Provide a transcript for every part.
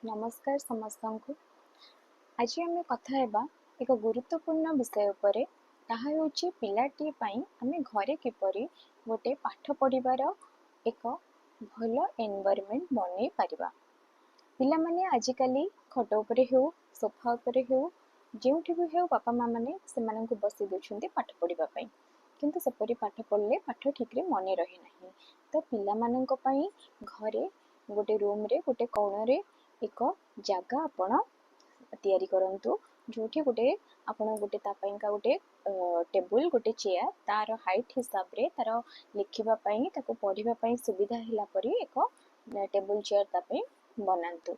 नमस्कार समस्त को। आज आम कथा हेबा एक गुरुत्वपूर्ण विषय उपरे ताहा होची पिलाटी पई आमे घरे किपरि गोटे पाठ पढ़िबार एक भल एनवायरनमेंट बनै परिबा। पिला माने आजिकाली खट उपरे हो सोफा उपरे हो जेउठी भी हो बापा माँ माने सेमानंकु बसी देउछन्ती पाठ पढ़िबा पई, किंतु सेपरि पाठ पढ़ले पाठ ठीक रे मने रहे नाही। तो पिला मानंक पई घरे गोटे रूम रे गोटे कोण रे एक जागा आपण तैयारी करंतु जोठी गोटे आपण गोटे ता पईका गोटे टेबुल गोटे चेयर तार हाइट हिसाब रे तार लिखिबा पई ताको पढ़िबा पई सुविधा हिला परी एक टेबुल चेयर ता पई बनांतु।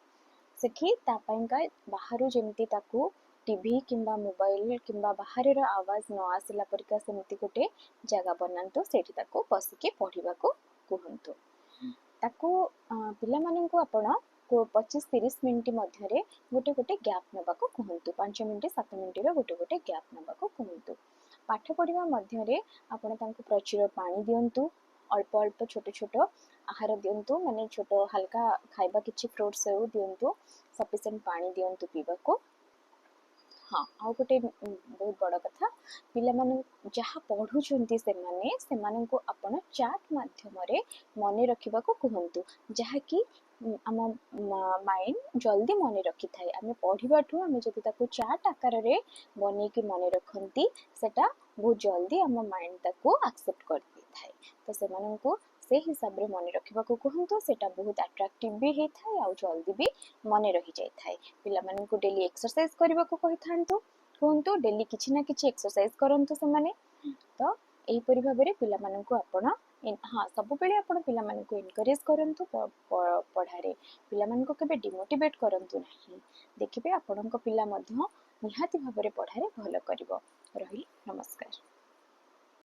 सेठी ता पईका बाहरु जेमती ताको टीवी किंबा मोबाइल किंबा बाहर आवाज न आसला परिका सेमती गोटे जगह बनांतु। सेठी ताको बसिके पढ़िबा को कहंतु। ताको पिला मानंकु आपण 25-30 मिनिट मध्य गोटे गोटे गैप नबाको कहंतु। 5 मिनिट 7 मिनिट रे गोटे गोटे गैप नबाको कहंतु। पाठ पढ़िबा मध्य आपण तांको प्रचुर पानी दियंतु। अल्प अल्प छोट छोट आहार दियंतु, माने छोट हल्का खाइबा किछि फ्रूट्स दियंतु। सफिशिएंट पानी दियंतु पीबा को। हाँ आउ गोटे बहुत बड़ कथा, पिला माने जहाँ पढ़ुचंती सेमानंकु आपण चार्ट माध्यम रे मने रखिबा को कहंतु, जहाँ कि आम माइंड जल्दी मने रखी थाए। आमे पढ़िबाठु आमे जदि ताको चार्ट आकार रे बनै कि मने रखंती सेटा बहुत जल्दी आम माइंड ताको एक्सेप्ट कर दी थाए। तो सेमानंकु से हिसाब रे मने रखिबा को कहंतु। सेटा बहुत अट्रैक्टिव भी हे थाए आ जल्दी भी मने रही जाय थाए। पिला मानंकु डेली एक्सरसाइज करबा को कहिथांतु, कहंतु डेली किछि ना किछि एक्सरसाइज करंतु सेमाने। तो एही परि भाबरे पिला मानंकु आपण हाँ सब बेले आपण पिला मानंकु एनकरेज करंतु पढ़ारे। पिला मानंकु केबे डिमोटिवेट करंतु नाही। देखिबे आपणक पिला मध्य निहाती भाबरे पढ़ारे भल करिवो।